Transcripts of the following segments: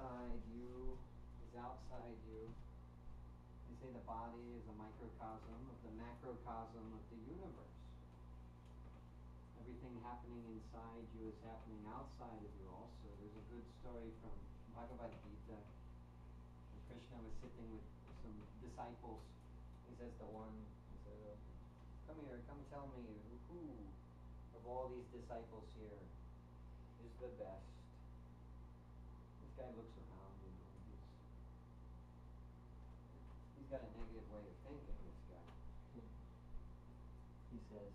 inside you is outside you. They say the body is a microcosm of the macrocosm of the universe. Everything happening inside you is happening outside of you also. There's a good story from Bhagavad Gita. When Krishna was sitting with some disciples. He says to one, he said, come here, come tell me who of all these disciples here is the best. This guy looks around, he's got a negative way of thinking, this guy. He says,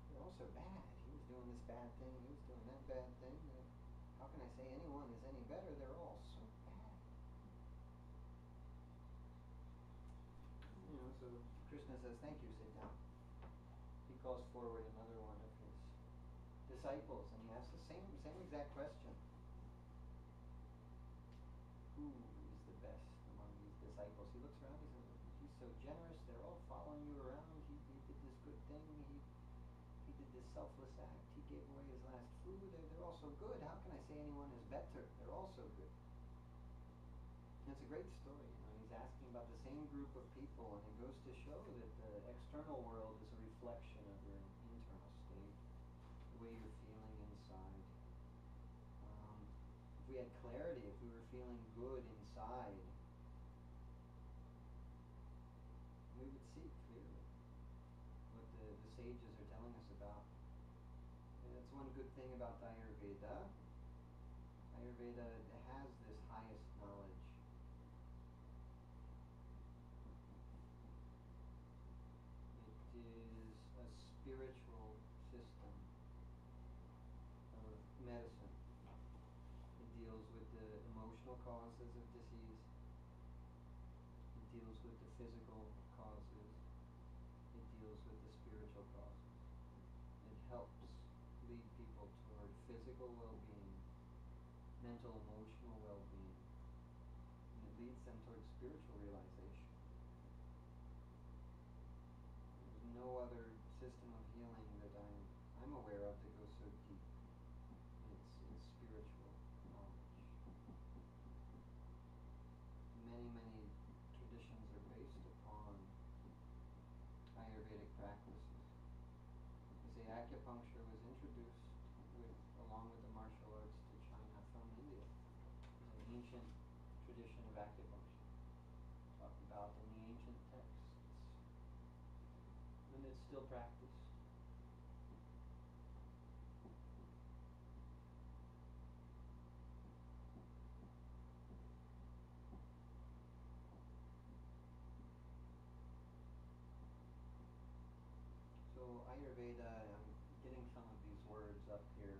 they're all so bad. He was doing this bad thing, he was doing that bad thing. How can I say anyone is any better? They're all so bad. So Krishna says, thank you, sit down. He calls forward another one of his disciples and he asks the same exact question. Who is the best among these disciples? He looks around, he says, he's so generous, they're all following you around, he did this good thing, he did this selfless act, he gave away his last food, they're all so good, how can I say anyone is better? They're all so good. And it's a great story, he's asking about the same group of people, and it goes to show that the external world is a reflection of your internal state, the way you're feeling inside. If we had clarity, if we were feeling good inside, we would see clearly what the sages are telling us about. And that's one good thing about Ayurveda. Ayurveda has this highest knowledge. It is a spiritual system of medicine. It deals with the emotional causes of disease. It deals with the physical causes. It deals with the spiritual causes. It helps lead people toward physical well-being, mental, emotional well-being, and it leads them toward spiritual realization. There's no other system of healing that I'm aware of that goes so deep. It's spiritual knowledge. Many traditions are based upon Ayurvedic practices. They say acupuncture was introduced along with the martial arts to China from India. It's an ancient tradition of acupuncture, talked about in the ancient texts, and it's still practiced. So Ayurveda, I'm getting some of these words up here.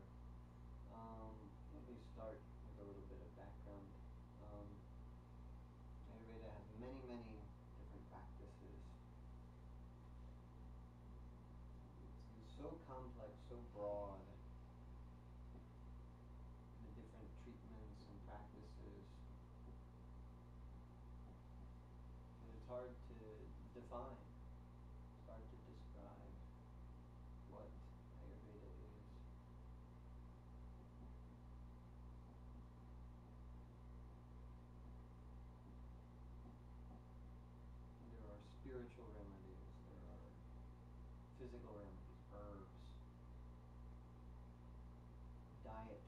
Let me start with a little bit of background. Ayurveda has many different practices. It's so complex, so broad. The different treatments and practices. And it's hard to define. It's hard to describe what Ayurveda is. There are spiritual remedies, there are physical remedies, herbs, diet.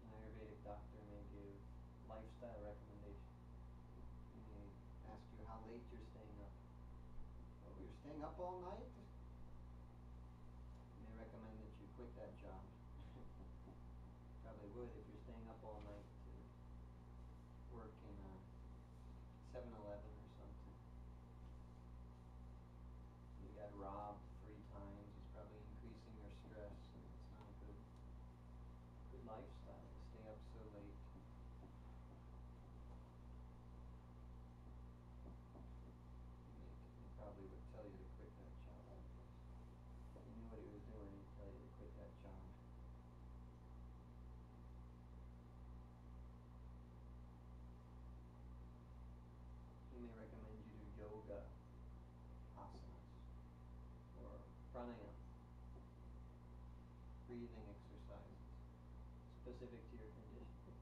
An Ayurvedic doctor may give lifestyle recommendations. He may ask you how late you're staying up. Oh, you're staying up all night? They recommend that you quit that job. Probably would if you're staying up all night to work in a 7-Eleven or something. You got robbed 3 times, it's probably increasing your stress, and it's not a good lifestyle to stay up so late. He probably would tell you to quit that job. If he knew what he was doing, he'd tell you to quit that job. He may recommend you do yoga, asanas, or pranayama, breathing exercises specific to your condition.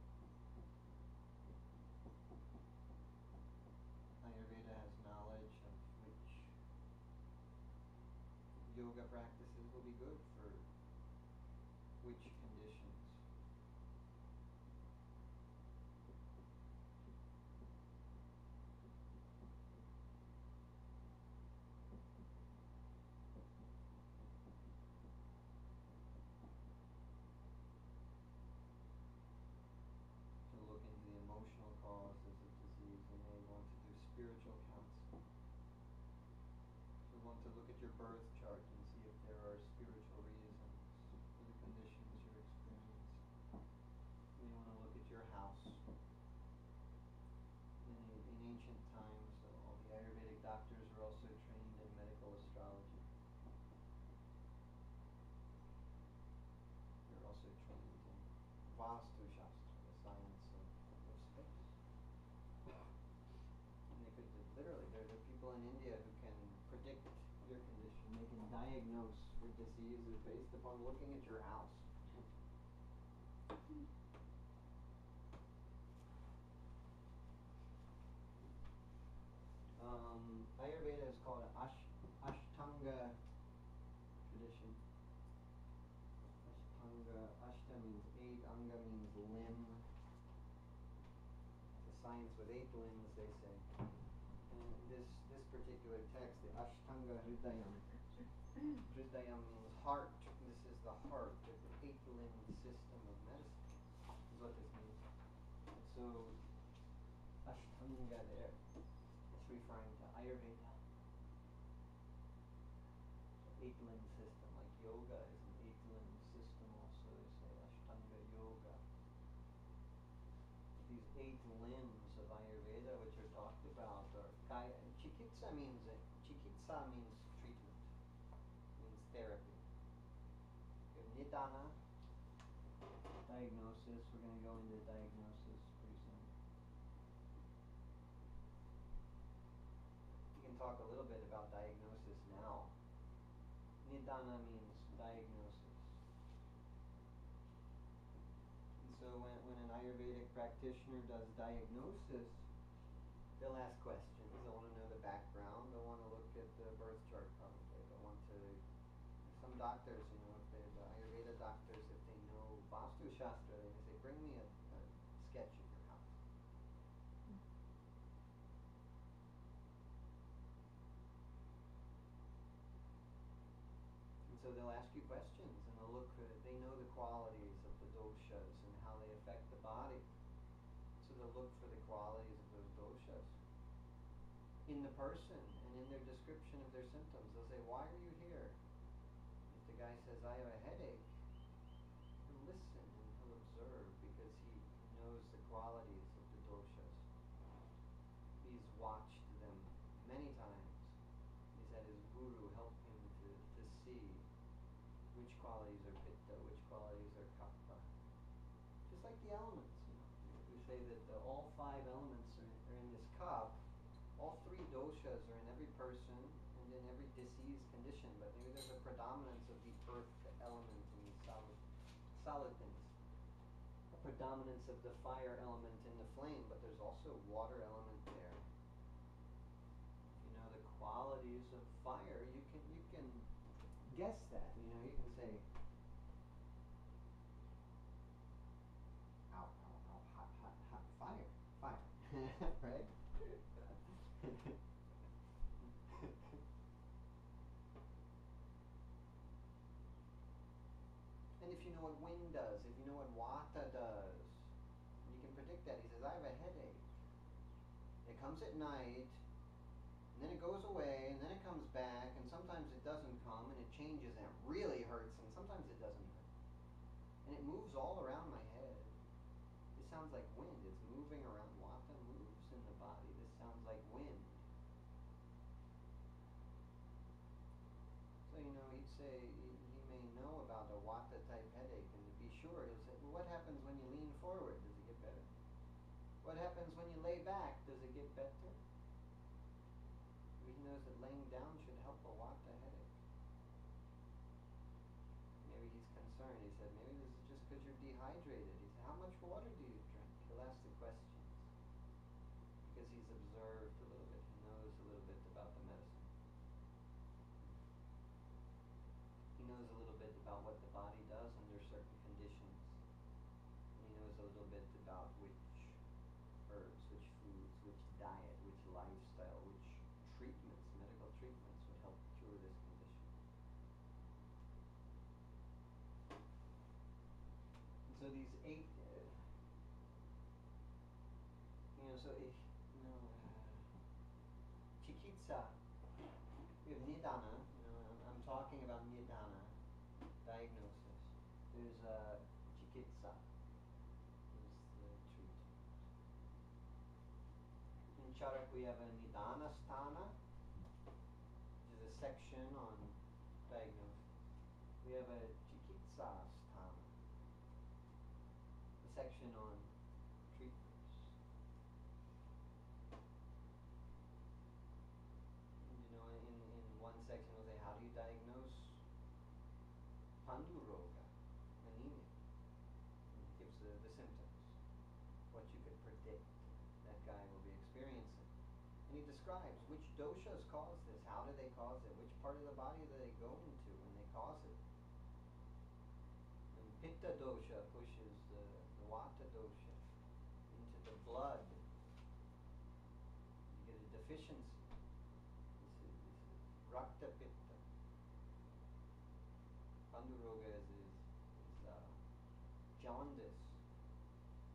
yoga practices will be good for which conditions. To look into the emotional causes of disease, you may want to do spiritual counseling. You want to look at your birth chart and see if there are spiritual reasons for the conditions you're experiencing. You may want to look at your house. In ancient times, all the Ayurvedic doctors were also trained in medical astrology. They're also trained in Vastu Shastra, the science of space. And they could literally, there are people in India who can predict your condition. They can diagnose your diseases based upon looking at your house. Ayurveda is called an Ashtanga tradition. Ashtanga, Ashta means 8, Anga means limb. It's a science with 8 limbs, they say. And this particular text, the Ashtanga Hridayam. Hridayam means heart. This is the heart, the 8-limbed system of medicine, is what this means. So, Ashtanga there, it's referring to Ayurveda. 8-limbed system, like yoga is an 8-limbed system also, they say Ashtanga yoga. These 8 limbs of Ayurveda which are talked about are Kaya. Chikitsa means treatment, means therapy. You have Nidana, diagnosis. We're going to go into diagnosis pretty soon. We can talk a little bit about diagnosis now. Nidana means diagnosis. And so when an Ayurvedic practitioner does diagnosis, they'll ask questions. They'll want to know the background. They'll want to look at the birth chart probably. They'll want to, some doctors, if they're the Ayurveda doctors, if they know Vastu Shastra, they may say, bring me a sketch of your house. And so they'll ask you questions, and they'll look, they know the qualities of the doshas and how they affect the body. So they'll look for the qualities of those doshas in the person and in their description of their symptoms. They'll say, why are you here? If the guy says, I have a headache, he'll listen and he'll observe because he knows the qualities of the doshas. He's watched them many times. He's had his guru help him to see which qualities are pitta, which qualities are kapha. Just like the elements, We say that all 5 elements are in this cup. All 3 doshas are in every person and in every disease condition, but maybe there's a predominance of the earth element in these solid things. A predominance of the fire element in the flame, but there's also a water element there. If you know the qualities of fire, you can guess that. You can say, ow, hot, fire, right? And if you know what wind does, if you know what vata does, you can predict that. He says, I have a headache. It comes at night, and then it goes away, and then it comes back, and sometimes it doesn't come, and it changes, and it really hurts, and sometimes it doesn't hurt. And it moves all around my head. This sounds like wind. It's moving around. Vata moves in the body. This sounds like wind. So, he'd say, he may know about a Vata type headache, and to be sure, he'll say, well, what happens when you lean forward? Does it get better? What happens when you lay back? Does it get better? He knows that laying down should help a Vata headache. Maybe he's concerned. He said, maybe this is just because you're dehydrated. He said, how much water do you drink? He'll ask the questions. Because he's observed a little bit. He knows a little bit about the medicine. these 8, chikitsa, we have nidana, I'm talking about nidana, diagnosis. There's chikitsa, is the treatment. In Charak we have a nidana sthana, which is a section on diagnosis. We have a chikitsa sthana, a section on treatments. In one section we'll say, how do you diagnose panduroga, anemia? It gives the symptoms, what you could predict that guy will be experiencing. And he describes which doshas cause this, how do they cause it, which part of the body do they go into when they cause it. And pitta dosha pushes the vata dosha into the blood. You get a deficiency. This is rakta pitta. Panduroga is jaundice.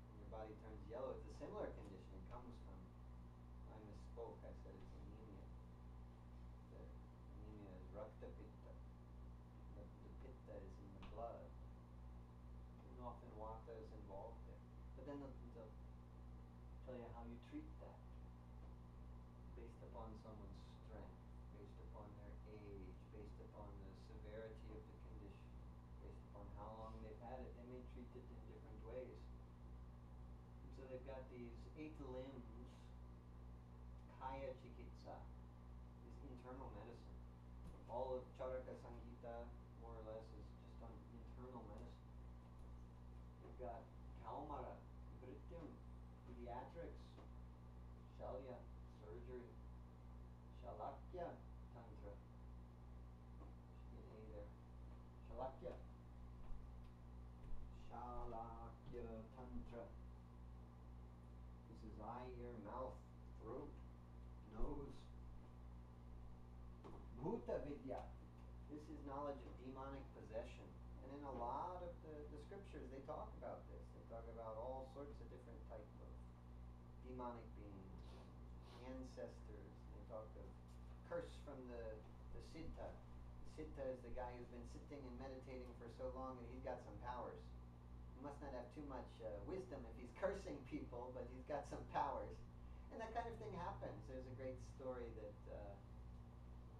When your body turns yellow, it's a similar condition. It comes from, I misspoke, I said it's anemia. The anemia is rakta pitta. The pitta is in the blood. And often vata is involved there. But then they'll tell you how you treat that based upon someone's strength, based upon their age, based upon the severity of the condition, based upon how long they've had it. They may treat it in different ways. And so they've got these 8 limbs. Kaya chikitsa is internal medicine. All of Charaka Samhita, more or less, is just on internal medicine. You've got Kaumara, Vrityam, pediatrics, Shalya, surgery, Shalakya, tantra. Should be an A there. Shalakya. Shalakya tantra. This is eye, ear, mouth, throat, nose. Bhuta vidya. This is knowledge of demonic possession. And in a lot of the scriptures they talk about this. They talk about all sorts of different types of demonic beings, ancestors. They talk of curse from the siddha. The siddha is the guy who's been sitting and meditating for so long that he's got some powers. He must not have too much wisdom if he's cursing people, but he's got some powers. And that kind of thing happens. There's a great story that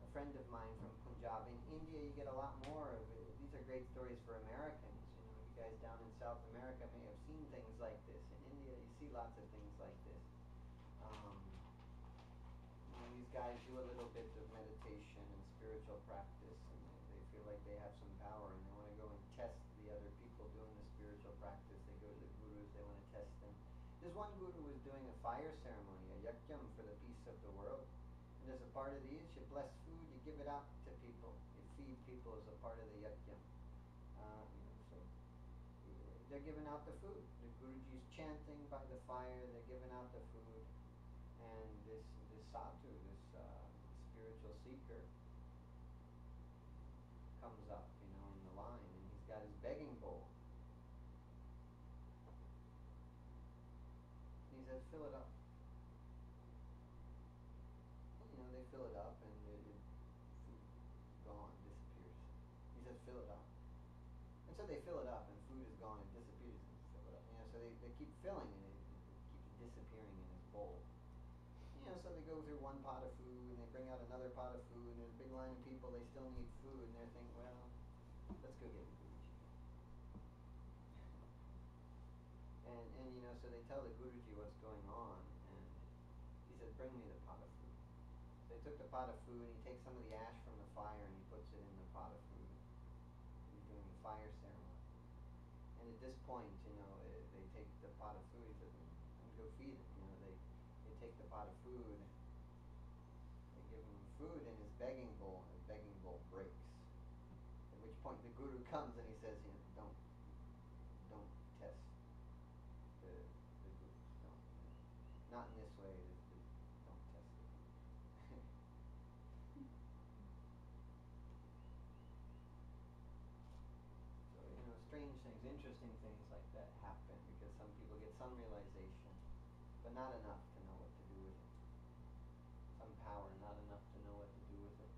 a friend of mine from Punjab, in India you get a lot more of it. These are great stories for Americans. You guys down in South America may have seen things like this. In India you see lots of things like this. These guys do a little bit of meditation and spiritual practice, and they feel like they have some power, and they want to go and test the other people doing the spiritual practice. They go to the gurus, they want to test them. There's one guru who was doing a fire ceremony, a yakyam for the peace of the world. And as a part of these, you bless food, you give it out to people. You feed people as a part of the yakyam. So they're giving out the food. The Guruji's chanting by the fire, they're giving out the food. And this sadhu, this spiritual seeker, comes up, in the line, and he's got his begging bowl. And he says, fill it up. And, they fill it up, and food gone, disappears. He says, fill it up. And so they fill it up, and food is gone, and disappears, and fill it up. So they keep filling, and it keeps disappearing in his bowl. So they go through one pot of food, and they bring out another pot of food, and there's a big line of people, they still need food, and they're thinking, well, let's go get Guruji. and so they tell the Guruji what's going on, and he said, bring me the pot of food. So they took the pot of food, and he takes some of the ash from the fire, and he puts it in the pot of food. He's doing a fire ceremony. And at this point, they take the pot of food, he says, go feed it. They take the pot of food, they give him food in his begging bowl, and his begging bowl breaks. At which point the guru comes and he says, don't test the gurus. Don't. Not in this way. Don't test the gurus. So, strange things, interesting things like that but not enough to know what to do with it. Some power, not enough to know what to do with it.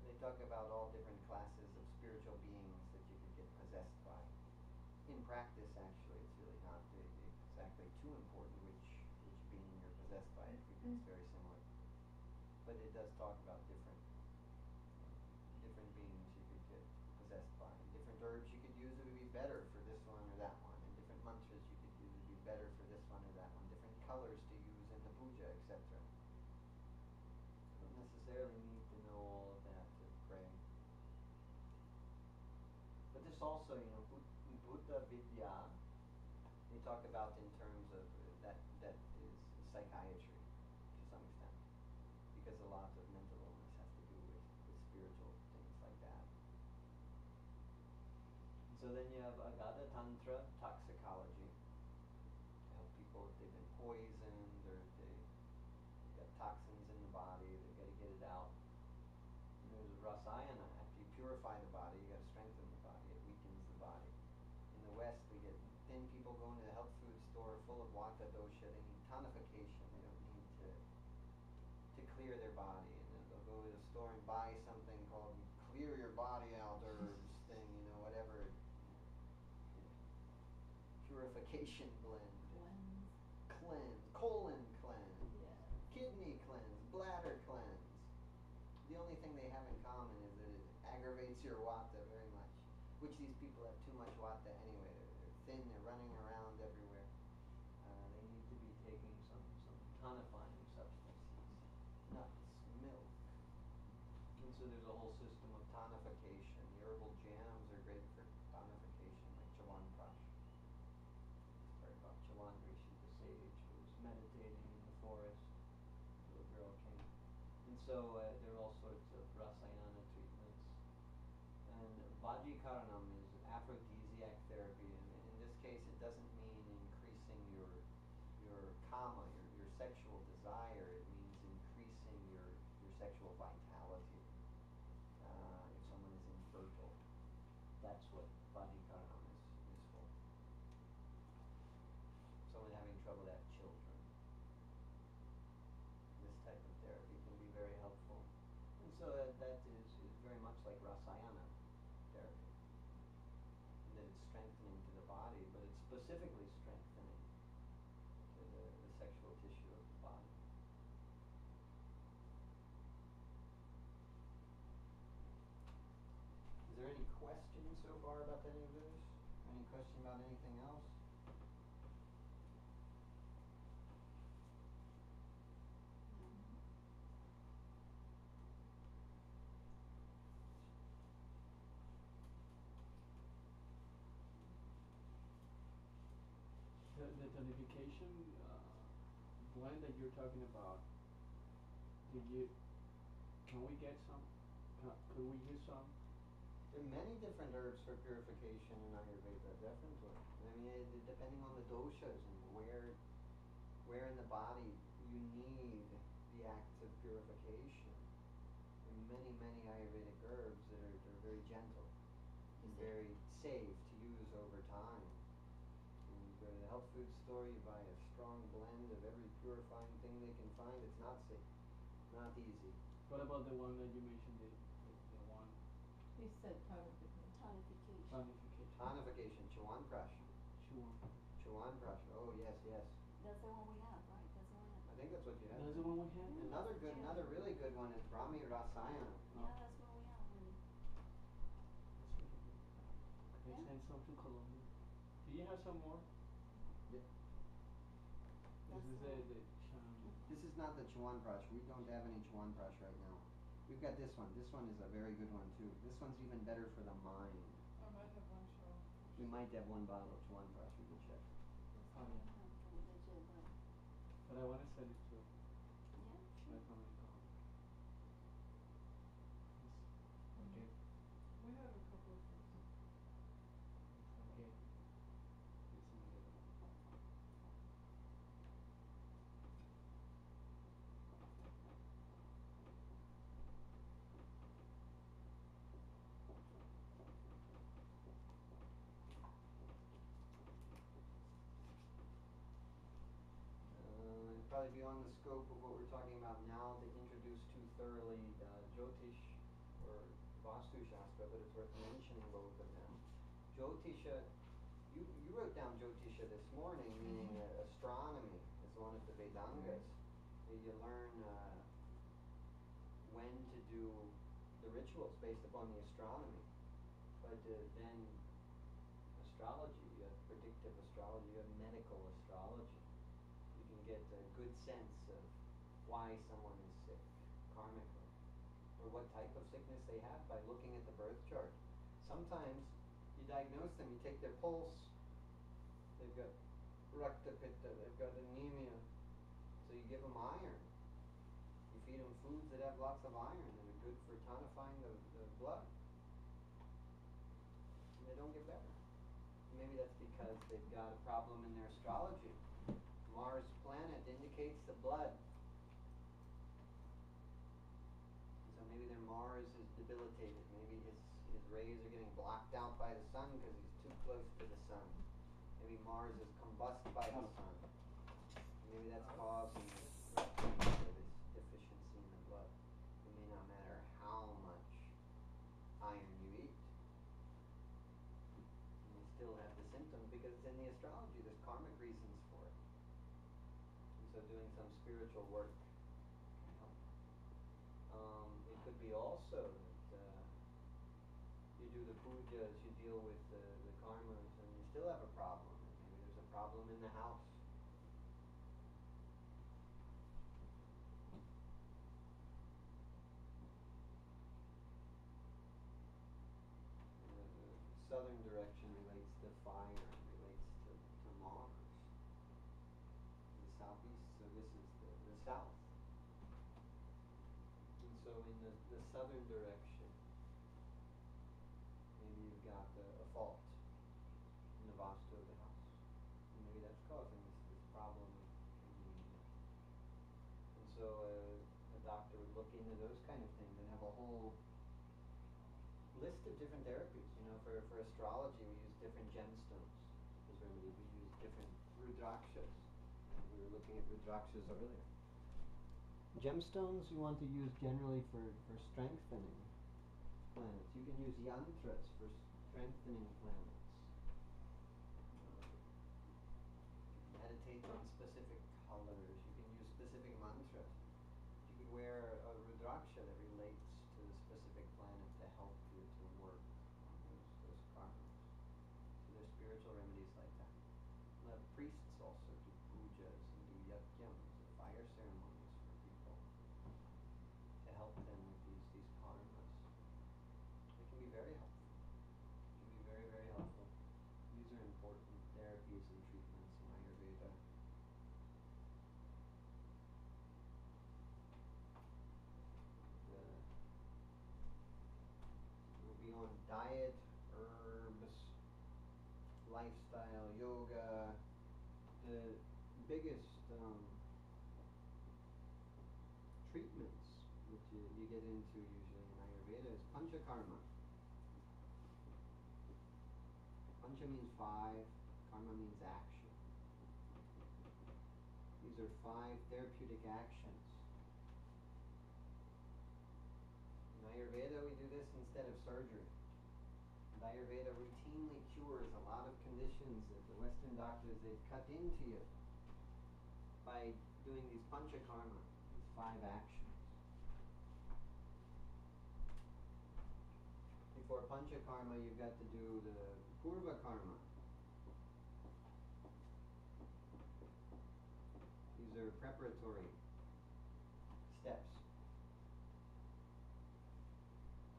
They talk about all different classes of spiritual beings that you could get possessed by. In practice, actually, it's really not exactly too important which being you're possessed by. It it's very similar. But it does talk about different beings you could get possessed by. Different herbs you could use that would be better for this one or that one. And different mantras you could use would be better for this one or that one. Different colors to use in the puja, etc. You don't necessarily need to know all of that to pray. But this also, Buddha Vidya, they talk about in terms of that is psychiatry to some extent, because a lot of mental illness has to do with spiritual things like that. So then you have Agada Tantra, toxicology, to help people if they've been poisoned or if they've got toxins in the body, they've got to get it out. And there's Rasayana, after you purify the body, you got to strengthen the body, it weakens the body. In the West, we get thin people go into the health food store full of Vata dosha. They need tonification. They don't need to clear their body. And then they'll go to the store and buy something called clear your body out herbs thing, whatever. Purification blend. Cleanse. Colon cleanse. Yeah. Kidney cleanse. Bladder cleanse. The only thing they have in common is that it aggravates your Vata very much. Which these people have too much Vata anyway. They're thin, they're running around everywhere. They need to be taking some tonifying substances. Nuts, milk. And so there's a whole system of tonification. The herbal jams are great for tonification, like Chawanprash. It's very about Chawan Rishi, the sage who was meditating in the forest. The little girl came. And so there are all sorts of Rasayana treatments. And Vajikaranam is aphrodisiac therapy, and in this case it doesn't mean increasing your kama, your sexual desire. It means increasing your sexual vitality. If someone is infertile, that's what Vajikaranam is for. Someone having trouble to have children. This type of therapy can be very helpful. And so that is very much like Rasayana therapy. And that it's strengthening to the body, but it's specifically strengthening to the sexual tissue of the body. Is there any questions so far about any of this? Any question about anything else? The tonification blend that you're talking about, can we get some? Could we use some? There are many different herbs for purification in Ayurveda, definitely. I mean, depending on the doshas and where in the body you need the acts of purification. There are many, many Ayurvedic herbs that are very gentle and very safe to use over time. And you go to the health food store, you buy a strong blend of every purifying thing they can find. It's not safe, not easy. What about the one that you mentioned, the one? He said tonification. Tonification, Chawanprash. Chawanprash, oh yes. That's the one we have, right? That's the one I think that's what you have. That's the one we have? Another really good one is Brahmi Rasayana. Yeah, that's what we have, honey. They send some to Colombia. Do you have some more? Yep. This is the This is not the Chawanprash. We don't have any Chawanprash right now. We've got this one. This one is a very good one too. This one's even better for the mind. I might have one show. We might have one bottle of Chawanprash. We can check. Oh, yeah. But I want to sell it to Yeah, my sure. family in Colombia. Okay. We have a couple of things. Okay. Yes, I'm gonna get it. probably beyond the scope of what we're talking about now to introduce too thoroughly Jyotish or Vastu Shastra, but it's worth mentioning both of them. Jyotisha, you wrote down Jyotisha this morning, meaning astronomy is one of the Vedangas. Where you learn when to do the rituals based upon the astronomy. But then astrology, you have predictive astrology, you have medical astrology. You can get a good sense of why someone is sick karmically, or what type of sickness they have by looking at the birth chart. Sometimes you diagnose them, you take their pulse, they've got rakta pitta, they've got anemia, so you give them iron. You feed them foods that have lots of iron and are good for tonifying the blood. And they don't get better. Maybe that's because they've got a problem in their astrology. Mars planet indicates the blood. And so maybe their Mars is debilitated. Maybe his rays are getting blocked out by the sun because he's too close to the sun. Maybe Mars is combusted by the sun. Maybe that's causing this deficiency in the blood. It may not matter how much iron you eat. You still have the symptoms because it's in the astrology. There's karmic reasons for it. And so doing some spiritual work can help. It could be also that you do the pujas, you deal with the karmas, and you still have a problem. Maybe there's a problem in the house. The southern direction relates to fire, relates to Mars. The southeast, so this is the south. And so in the southern direction, maybe you've got a fault in the vastu of the house. And maybe that's causing this problem of anemia. And so a doctor would look into those kind of things and have a whole list of different therapies. You know, for astrology we use different gemstones as remedy. We use different rudrakshas. We were looking at rudrakshas earlier. Gemstones you want to use generally for strengthening planets. You can use yantras for strengthening planets. Meditate on specific colors. You can use specific mantras. You could wear a rudraksha that relates to the specific planet to help you to work on those karmas. So there's spiritual remedies like that. Priests also do pujas and do yajnas, fire ceremonies for people to help them with these karmas. It can be very helpful. It can be very, very helpful. These are important therapies and treatments in Ayurveda. We'll be on diet, herbs, lifestyle, yoga. The biggest treatments which you get into usually in Ayurveda is Panchakarma. Pancha means 5, karma means action. These are 5 therapeutic actions. In Ayurveda we do this instead of surgery. And Ayurveda routinely cures a lot of conditions that the Western doctors, they've cut into you by doing these Panchakarma, these 5 actions. Before Panchakarma, you've got to do the Purva Karma. These are preparatory steps.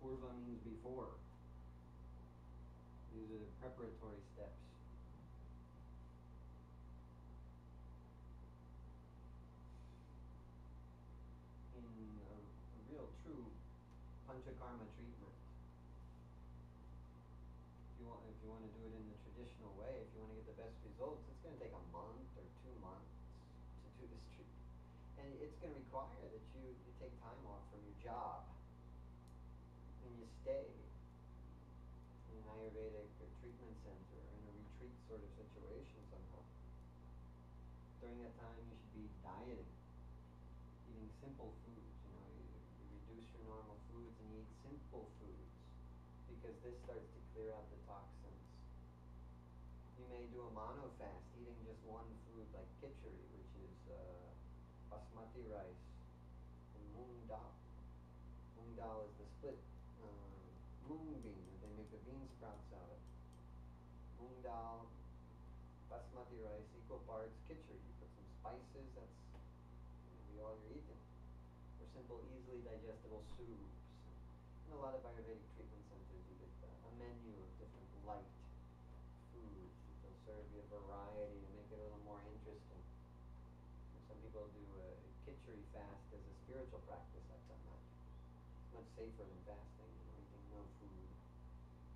Purva means before. These are the preparatory steps. In a real true Panchakarma treatment, if you want to do it in the traditional way, if you want to get the best results, it's going to take a month or 2 months to do this treatment. And it's going to require that you take time off from your job and you stay in an Ayurvedic treatment center, in a retreat sort of situation somehow. During that time, you should be dieting, eating simple foods. You reduce your normal foods and you eat simple foods, because this starts to clear out the toxins. You may do a mono fast, eating just one food like khichdi, which is basmati rice and moong dal. Moong dal is the split moong bean that they make the bean sprouts out of. Moong dal, basmati rice, equal parts khichdi. You put some spices, that's maybe all you're eating. Or simple, easily digestible soups. In a lot of Ayurvedic treatment centers, you get a menu of different light foods. They'll serve you a variety to make it a little more interesting. And some people do a khichdi fast as a spiritual practice. I've done that. It's much safer than fasting, eating no food.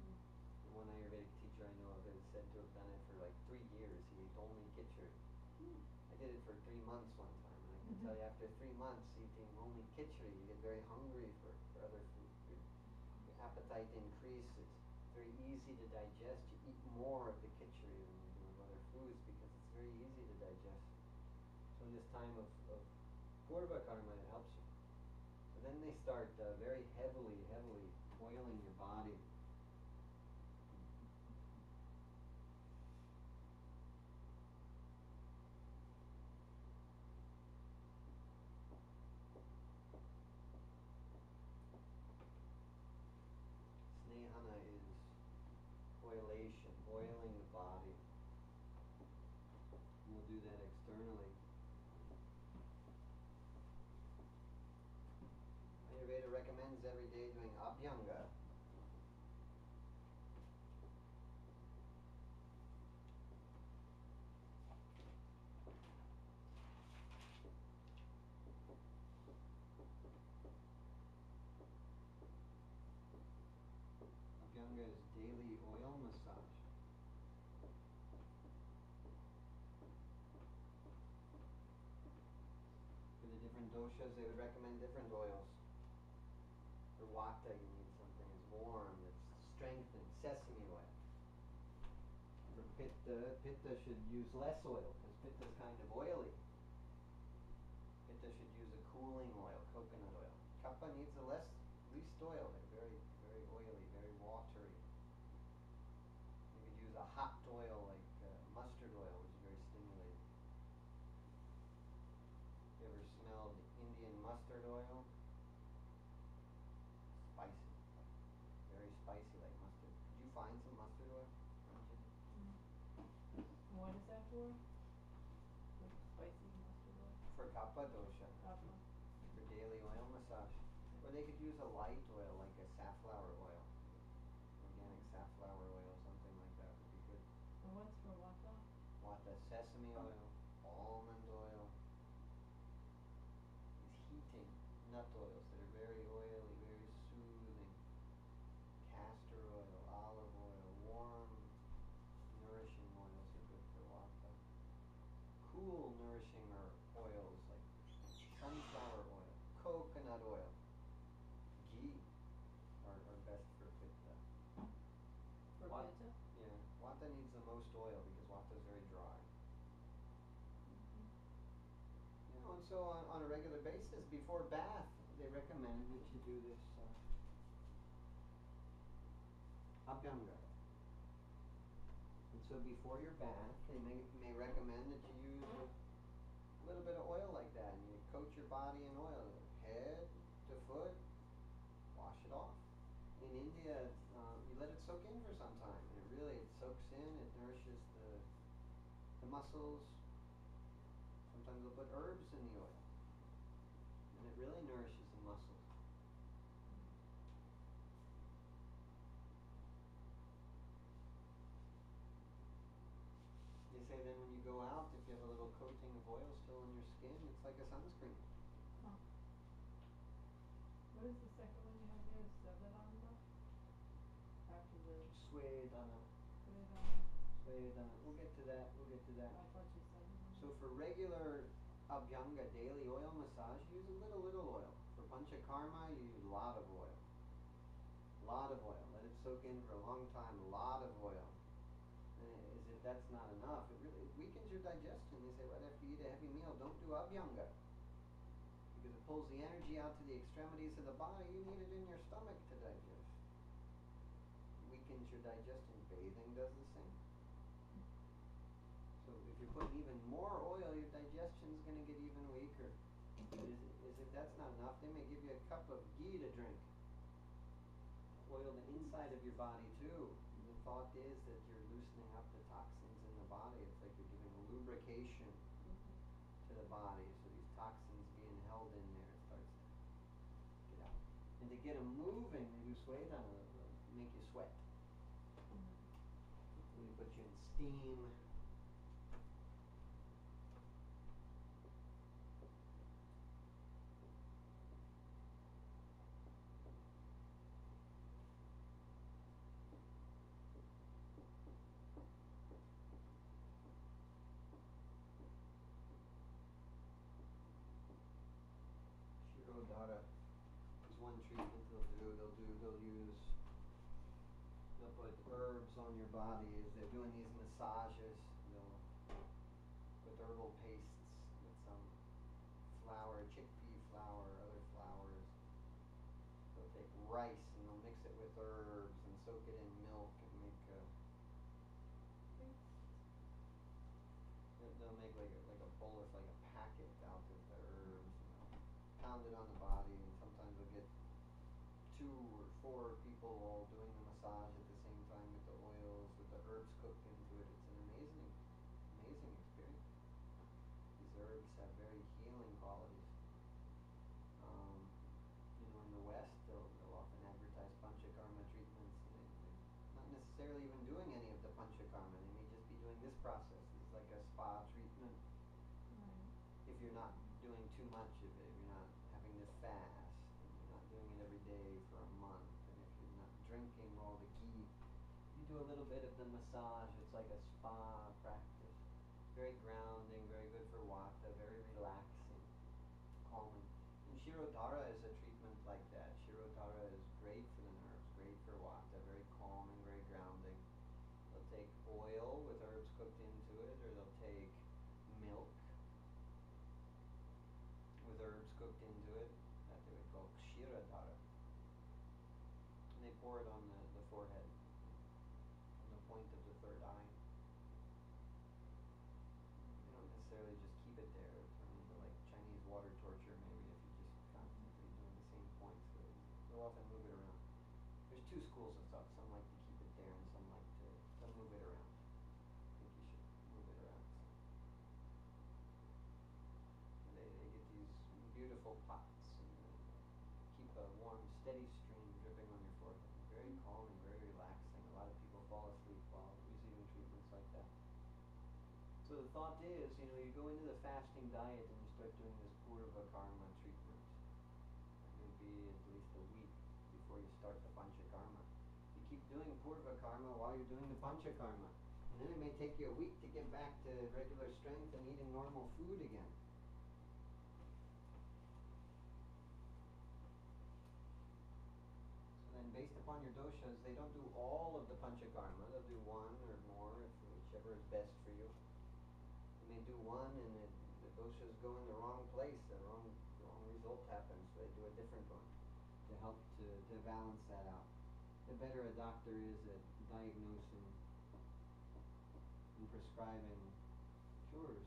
And one Ayurvedic teacher I know of is said to have done it for like 3 years. He ate only khichdi. I did it for 3 months one time, and I can tell you after 3 months eating only khichdi, you get very hungry for other food. Your appetite increases. It's very easy to digest. You eat more of the khichdi than you do of other foods because it's very easy to digest. So in this time of Purgation, it helps you. So then they start very heavily oiling your body. Snehana is oilation, oiling the body. We'll do that externally. Ayurveda recommends every day doing Abhyanga. Abhyanga is daily oil massage. For the different doshas, they would recommend different oils. For Vata, you need something that's warm, that's strengthened, sesame oil. For Pitta should use less oil, because Pitta is kind of oily. Pitta should use a cooling oil, coconut oil. Kapha needs least oil. They're very, very oily, very watery. You could use a hot oil like mustard oil, which is very stimulating. You ever smelled Indian mustard oil? Spicy. Very spicy like mustard. Could you find some mustard oil? What is that for? Like spicy mustard oil? For Kapha dosha. Kapha. For daily oil massage. Or they could use a light oil like a safflower oil. Organic safflower oil, something like that would be good. And what's for Vata? Vata, sesame oil, almond oil. These heating nut oils that are very oily, very soothing. Castor oil, olive oil, warm, nourishing oils are good for Vata. Cool, nourishing oils like sunflower oil, coconut oil, ghee are best for Pitta. For Wat- Pitta? Yeah, Vata needs the most oil because Vata is very dry. And so on a regular basis, before bath, they recommend that you do this Abhyanga. And so before your bath, they may recommend that you use a little bit of oil like that, and you coat your body in oil, head to foot, wash it off. In India, you let it soak in for some time, and it soaks in, it nourishes the muscles. Sometimes they'll put herbs in the oil, and it really nourishes the muscles. They say then when you go out, if you have a little coating of oil still on your skin, it's like a sunscreen. Huh. What is the second one you have there? Savaranda? After the Swedana. Vedana? Swedana. We'll get to that. I thought you said it. So for regular Abhyanga, daily oil massage, use a little oil. For Panchakarma, you use a lot of oil. Let it soak in for a long time, a lot of oil. And is it that's not enough, it weakens your digestion. They say right after you eat a heavy meal, don't do abhyanga. Because it pulls the energy out to the extremities of the body. You need it in your stomach to digest. It weakens your digestion. Bathing does the same. So if you're putting even more oil, your digestion's going to get even weaker. As if that's not enough, they may give you a cup of ghee to drink. Oil the inside of your body too. The thought is that you're loosening up the toxins in the body. It's like you're giving a lubrication to the body. So these toxins being held in there, it starts to get out. And to get them moving, they do swedana, make you sweat. Really put you in steam. Shirodhara is one treatment they'll do. They'll put herbs on your body as they're doing these massages. They'll put herbal pastes with some flour, chickpea flour, other flours. They'll take rice and they'll mix it with herbs and soak it in milk and make they'll make like a bolus, like a packet out of the herbs, and they'll pound it on the body, and sometimes they'll get 2 or 4 people all doing the massage at the same time with the oils, with the herbs cooked into it. It's an amazing experience. These herbs have very healing qualities. In the West, they'll often advertise Panchakarma treatments, and they're not necessarily even doing any of the Panchakarma. They may just be doing this process. It's like a spa treatment. If you're not doing too much of it, if you're not having to fast, and you're not doing it every day for a month, and if you're not drinking all the ghee, you do a little bit of the massage. It's like a spa practice. Very grounding, very good for Vata, very relaxing, calming. And Shirodhara is a treatment like that. Shirodhara is great for the nerves, great for Vata, very calming, very grounding. They'll take oil with herbs cooked into it, or they'll take milk with herbs cooked into it, that they would call Kshiradhara. And they pour it on the forehead, on the point of the third eye. They don't necessarily just keep it there. It turns into like Chinese water torture maybe if you just constantly doing the same points. They'll often move it around. There's 2 schools of thought. Some like to keep it there and some like to move it around. I think you should move it around. They get these beautiful pots and keep a warm, steady stream dripping on your forehead. Very calming, very relaxing. A lot of people fall asleep while receiving treatments like that. So the thought is, you go into the fasting diet and you start doing this Purvakarma treatment. It would be at least a week before you start the Panchakarma. You keep doing Purvakarma while you're doing the Panchakarma. And then it may take you a week to get back to regular strength and eating normal food again. And based upon your doshas, they don't do all of the Panchakarma. They'll do 1 or more, whichever is best for you. They may do 1 and the doshas go in the wrong place, the wrong result happens, so they do a different one to help to balance that out. The better a doctor is at diagnosing and prescribing cures,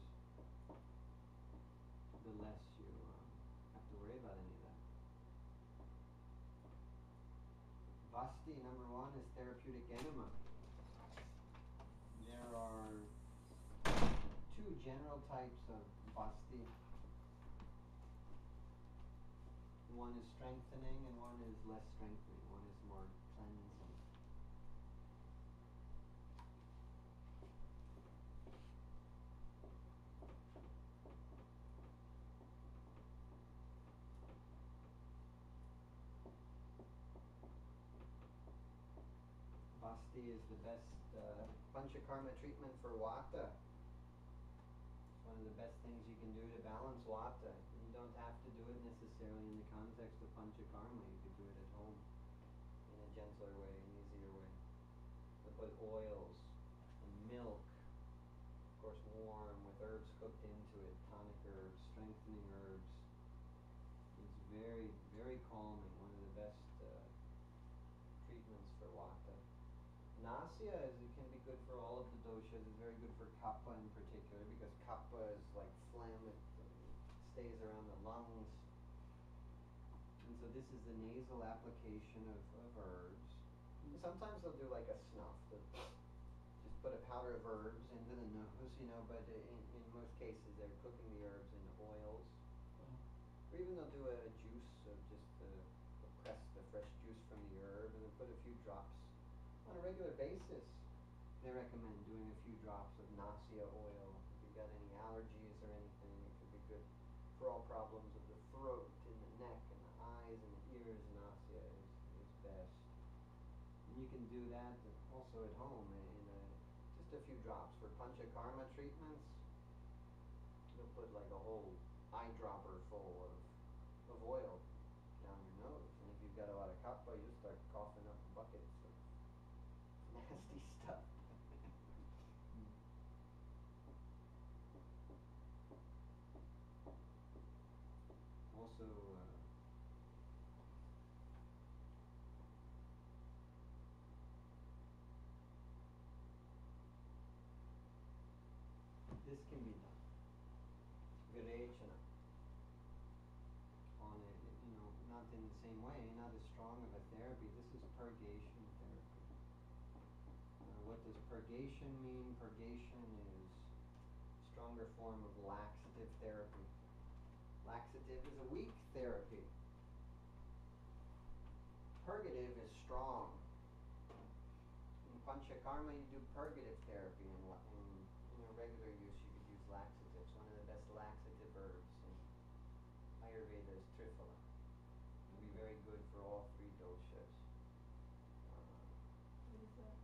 the less you have to worry about any of that. Vasti, number 1, is therapeutic enema. There are 2 general types of vasti. One is strengthening and one is less strengthening. One is more cleansing. Vasti is the best Panchakarma treatment for Vata. It's one of the best things you can do to balance Vata. You don't have to do it necessarily in the context of Panchakarma. You could do it at home in a gentler way, an easier way. They put oils and milk strengthening herbs. It's very, very calming. One of the best treatments for Vata. Nasya it can be good for all of the doshas. It's very good for Kapha in particular because Kapha is like phlegm. It stays around the lungs. And so this is the nasal application of herbs. And sometimes they'll do like a snuff. Just put a powder of herbs into the nose, but in most cases they're cooking the herbs in oils. Or even they'll do a juice of just press the fresh juice from the herb and then put a few drops. On a regular basis, they recommend doing a few drops of Nasya oil. If you've got any allergies or anything, it could be good for all problems of the throat and the neck and the eyes and the ears. Nasya is best. And you can do that also at home just a few drops. For Panchakarma treatments, they'll put like a whole eyedropper full of oil down your nose. And if you've got a lot of kapha, you'll start coughing up buckets of nasty stuff. Also, this can be done. Virechana. On it, not in the same way, not as strong of a therapy. This is purgation therapy. What does purgation mean? Purgation is a stronger form of laxative therapy. Laxative is a weak therapy. Purgative is strong. In Panchakarma, you do purgative therapy. In regular use, you could use laxatives. One of the best laxative herbs in Ayurveda is Triphala. It would be very good for all three doshas. What is that?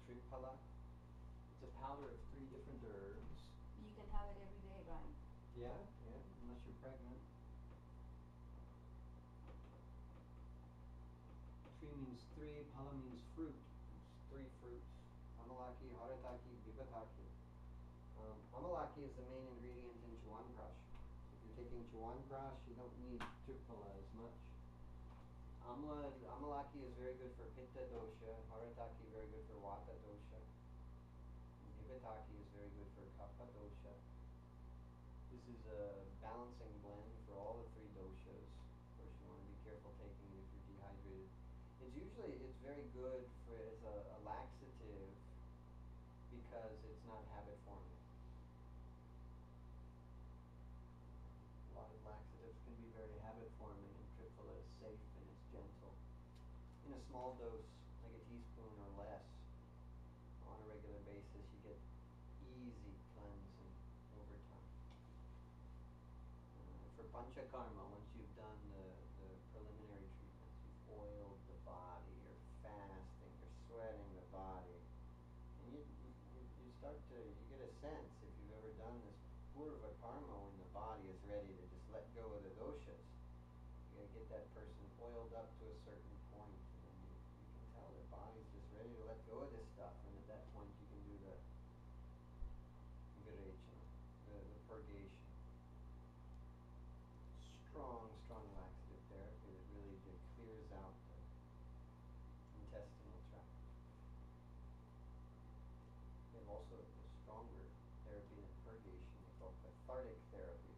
Triphala. It's a powder of 3 different herbs. You can have it every day, right? Yeah, unless you're pregnant. 3 means 3, phala means fruit. It's 3 fruits. Amalaki, Harataki, Vivataki. Amalaki is the main ingredient in Chyawanprash. If you're taking Chyawanprash, you don't need Triphala as much. Amalaki is very good for Pitta dosha. Harataki very good for Vata dosha. Vivataki is very good for Kapha dosha. This is a balancing blend for all the 3 doshas. Of course, you want to be careful taking it if you're dehydrated. It's very good as a laxative because it's not habit forming. A lot of laxatives can be very habit forming, and Triphala is safe and it's gentle. In a small dose, like a teaspoon or less, on a regular basis, you get easy cleansing over time. For Panchakarma, once you've done the preliminary treatments, you've oiled the body, you're fasting, you're sweating the body, and you get a sense, if you've ever done this Purva Karma, when the body is ready to just let go of the doshas. You gotta get that person oiled up to a certain point, and then you can tell their body's just ready to let go of this stuff, and at that point you can do the virechana, the purgation. Strong laxative therapy that really clears out the intestinal tract. We have also a stronger therapy than purgation. They call cathartic therapy.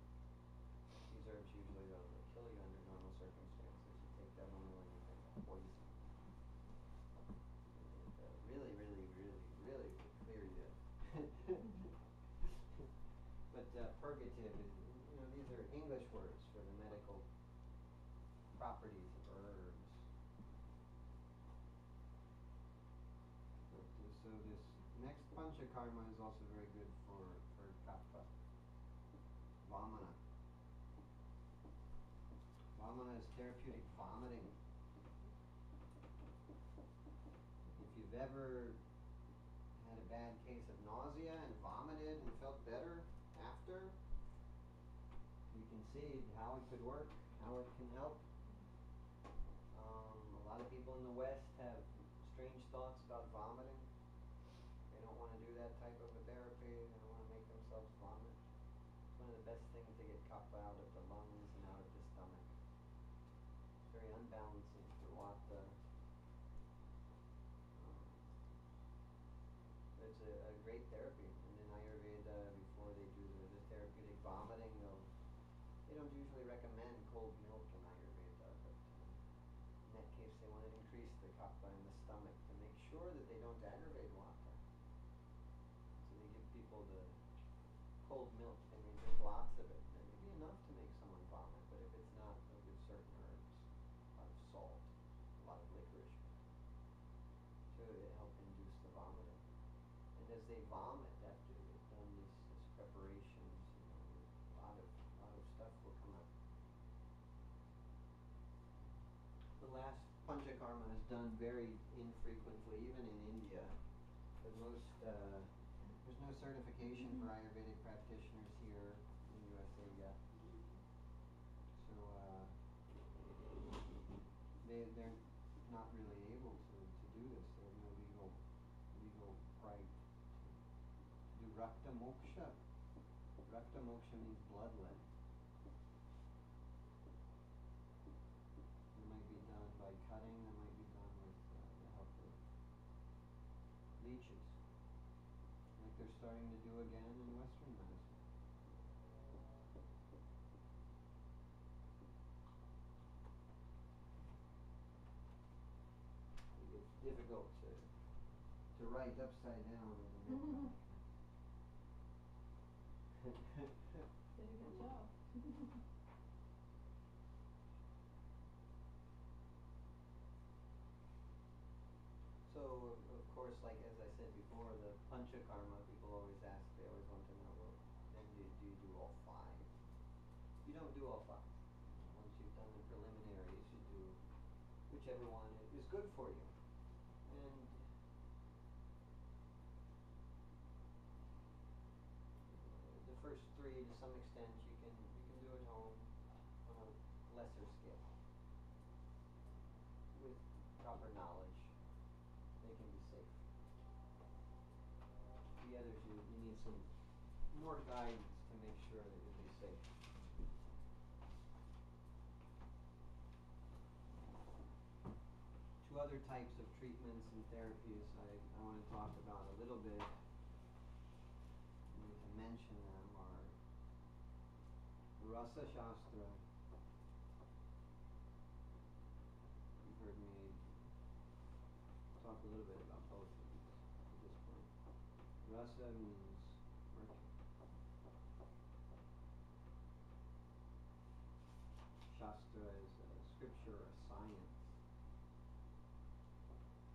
These herbs usually don't kill you under normal circumstances. You take them only when you have poison. It really, really, really, really could clear you. But purgative is, these are English words for the medical properties of herbs. So this next Panchakarma is also very good for kapha. Vamana. Vamana is therapeutic vomiting. If you've ever had a bad case of nausea and vomited and felt better after, you can see how it could work, how it can help. A lot of people in the West have strange thoughts about vomiting. They don't want to do that type of a therapy. They don't want to make themselves vomit. It's one of the the best thing to get kapha out of the lungs and out of the stomach. It's very unbalancing for vata. It's a great therapy. And in Ayurveda, before they do the therapeutic vomiting, they don't usually recommend cold milk in Ayurveda, but in that case they want to increase the kapha in the stomach to make sure that they don't aggravate vata. So they give people the cold milk and they drink lots of it. And it may be enough to make someone vomit, but if it's not, they'll give certain herbs, a lot of salt, a lot of licorice to help induce the vomiting. And as they vomit after they've done this preparations, a lot of stuff will come up. The last Panchakarma is done very infrequently, even in India. But most there's no certification for Ayurvedic practitioners here in USA yet. So they're not really able to do this. They have no legal right to do Rakta Moksha. Rakta Moksha means bloodletting. It might be done by cutting, it might be done with the help of leeches, like they're starting to do again in Western medicine. It's difficult to write upside down in the neck. Did a good job. So, of course, like as I said before, the Panchakarma, people always ask, they always want to know, well, then do you do all five? You don't do all five. Once you've done the preliminaries, you do whichever one is good for you. And the first three, to some extent, you can do at home on a lesser scale. With proper knowledge, they can be safe. The others, you need some more guidance to make sure that you'll be safe. Two other types of treatments and therapies I want to talk about a little bit. I need to mention them are Rasa Shastra. You've heard me talk a little bit about both of these at this point. Rasa means mercury. Shastra is a scripture, a science.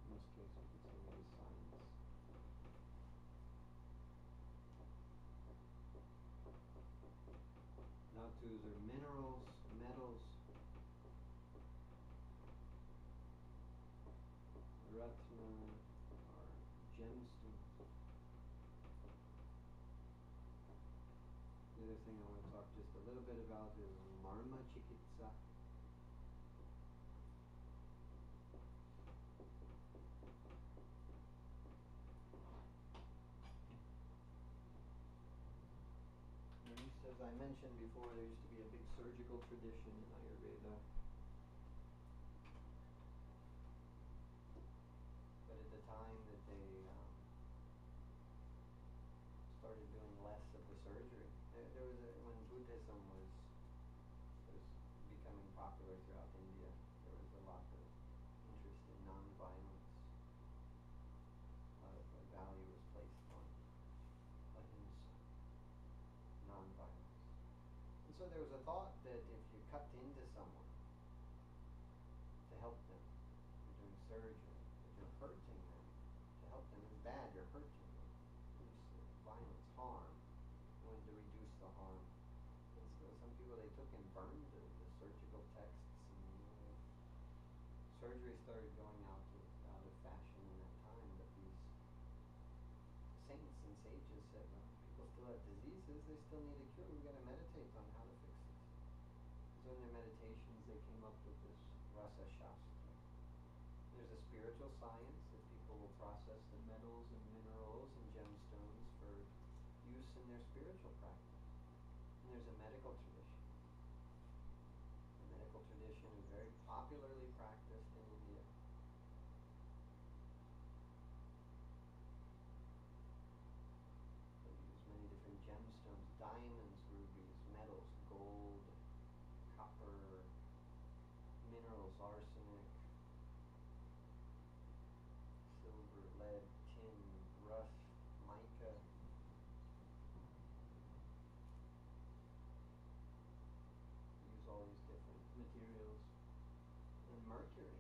In this case, we could say maybe science. Dhatus are minerals, metals. Ratna are gemstones. The other thing I want to talk just a little bit about is Marma Chikitsa. As I mentioned before, there used to be a big surgical tradition in Ayurveda. But at the time that they started doing less of the surgery, there was when Buddhism was becoming popular throughout India, there was a lot of interest in non-violence. A lot of value was placed on ahimsa, non-violence. And so there was a thought that if you cut into someone to help them, you're doing surgery, if you're hurting them, to help them is bad, you're hurting them. Violence, harm, you wanted to reduce the harm. And so some people, they took and burned the surgical texts, and surgery started going out of fashion in that time, but these saints and sages said, well, people still have diseases, they still need a cure, we've got to meditate on how to fix it. So in their meditations they came up with this Rasa Shastra. There's a spiritual science that people will process the metals and minerals and gemstones for use in their spiritual practice. And And there's a medical tradition. The medical tradition is very popularly practiced in India. They use many different gemstones, diamonds, rubies, metals, gold, copper, minerals, arsenic, silver, lead, tin, rust, mica. Use all these different Materials. and mercury.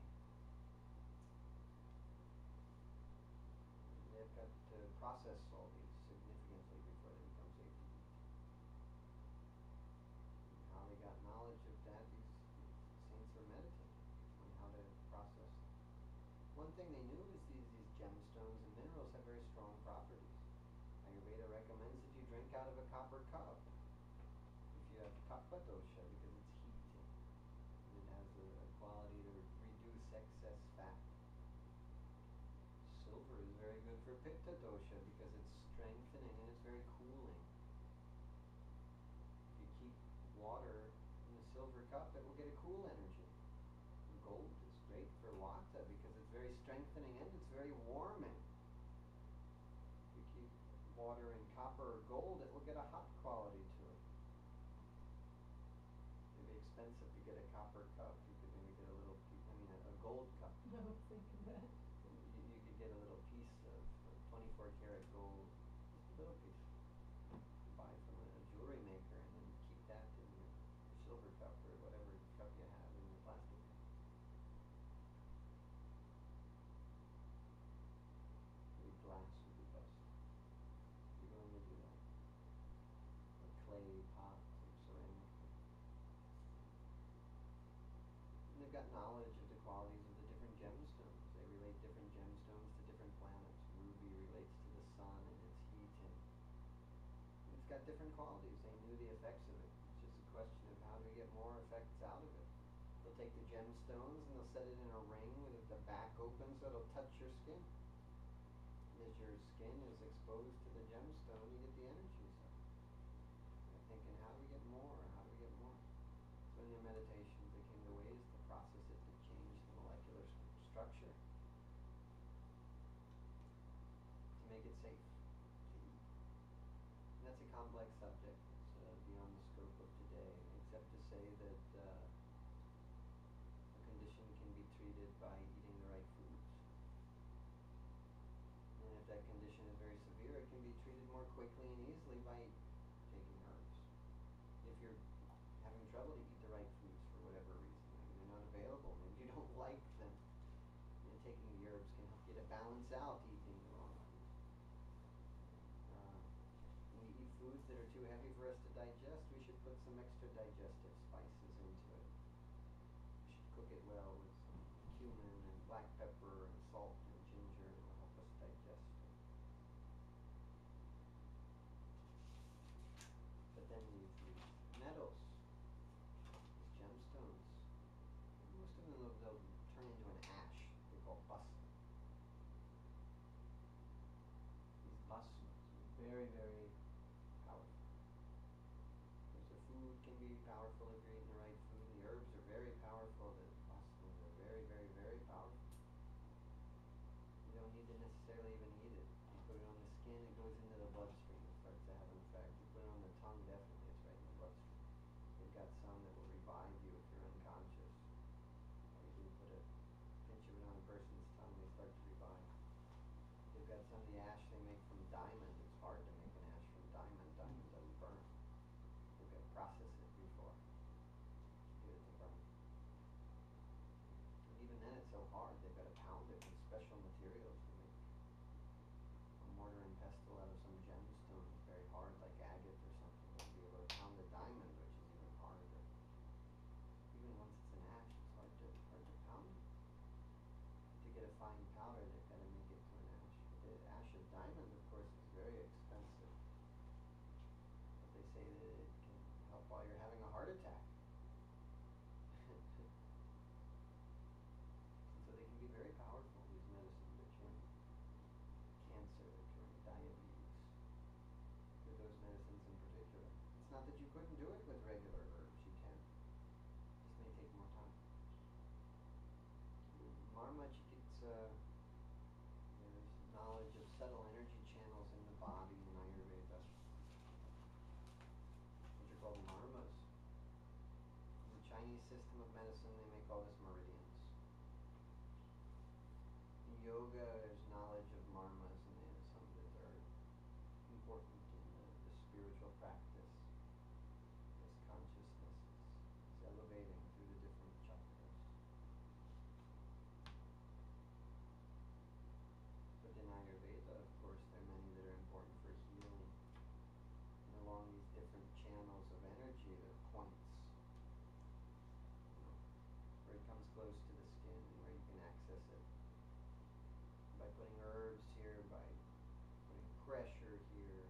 They've got to process all these significantly before they become safe to eat. And how they got knowledge of that, these saints were meditating on how to process them. One thing they knew is these gemstones and minerals have very strong properties. Ayurveda recommends that you drink out of a copper cup if you have kapha dosha because it's heating. And it has a quality to reduce excess fat. Silver is very good for pitta dosha because it's strengthening and it's very cooling. If you keep water in a silver cup, it will get a cool energy. And gold is great for vata because it's very strengthening and it's very warming. If you keep water in copper or gold, it will get a hot quality to it. It'd be expensive to get a copper cup. You could maybe get a gold cup. I was thinking that. You could get a little piece of 24 karat gold, just a little piece. Buy from a jewelry maker and then keep that in your silver cup or whatever cup you have in your plastic cup. Maybe glass would be best. You're willing to do that? Or clay pot or ceramic. And they've got knowledge of the qualities of the different gemstones. They relate different gemstones to different planets. Ruby relates to the sun and its heating. It's got different qualities. They knew the effects of it. It's just a question of how do we get more effects out of it. They'll take the gemstones and they'll set it in a ring with the back open so it'll touch your skin. And as your skin is exposed to the gemstone, you get the energies of it. They're thinking, how do we get more? How do we get more? So in their meditations, they came to ways to process it, to change the molecular structure, to make it safe to eat. And that's a complex subject. It's beyond the scope of today, except to say that a condition can be treated by eating the right foods. And if that condition is very severe, it can be treated more quickly and easily by taking herbs. If you're having trouble to eat the right foods for whatever reason, maybe they're not available, maybe you don't like them, taking the herbs can help you to balance out eating the wrong foods. When we eat foods that are too heavy for us to digest, we should put some extra digestive spices into it. We should cook it well with some cumin and black pepper and salt and ginger. It will help us digest it. But then these metals, these gemstones, most of them they'll turn into an ash. They call bhasma. These bhasmas are very, very powerful. Because the food can be powerful if you're eating the right food. The herbs are very powerful. The bhasmas are very, very, very powerful. You don't need to necessarily even eat it. You put it on the skin, it goes into the bloodstream. It starts to have an effect. You put it on the tongue, definitely, it's right in the bloodstream. They've got some that will revive you if you're unconscious. Or you can put a pinch of it on a person's tongue, they start to revive. They've got some of the ash they make from diamond. It's hard to make an ash from diamond. Diamond doesn't burn. They've got to process it before to get it to burn. And even then it's so hard, they've got to pound it with special materials to make a mortar and pestle out of some gemstone. Very hard, like agate or something. They'll be able to pound the diamond, which is even harder. Even once it's an ash, it's hard to pound it. To get a fine powder, they've got to make it to an ash. But the ash of diamond, of course, is very expensive. But they say that it can help while you're having a heart attack. And so they can be very powerful, these medicines. They're curing cancer, they're curing diabetes. For those medicines in particular. It's not that you couldn't do there's knowledge of subtle energy channels in the body in Ayurveda, which are called marmas. In the Chinese system of medicine, they may call this meridians. In yoga, there's knowledge of marmas, and there's some that are important in the spiritual practice. As consciousness is elevating through the different chakras. But in Ayurveda, of course, there are many that are important for healing. And along these different channels of energy, there are points. Where it comes close to the skin and where you can access it. By putting herbs here, by putting pressure here,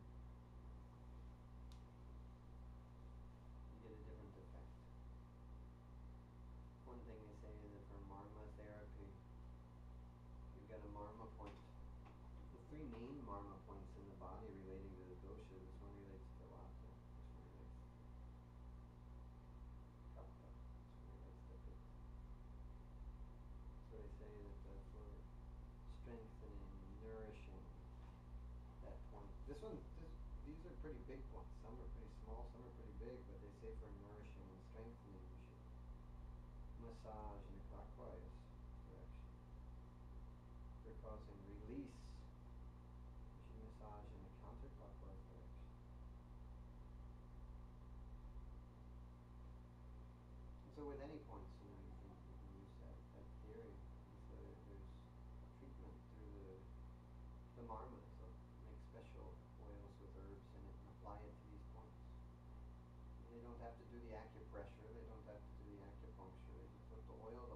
you get a different effect. One thing they say is that for marma therapy, you've got a marma point. The three main marma points in the body relating to the dosha. This one relates to vata, this one relates to kapha, this one relates to pitta. So they say that for strengthening, nourishing that point. These are pretty big points. Some are pretty small, some are pretty big, but they say for nourishing and strengthening, you should massage in a clockwise direction. If they're causing release, you should massage in a counterclockwise direction. And so with any points, you can use that theory. And so there's a treatment through the marmas. So make special oils with herbs in it and apply it to these points. And they don't have to do the acupressure, they don't have to do the acupuncture, they just put the oils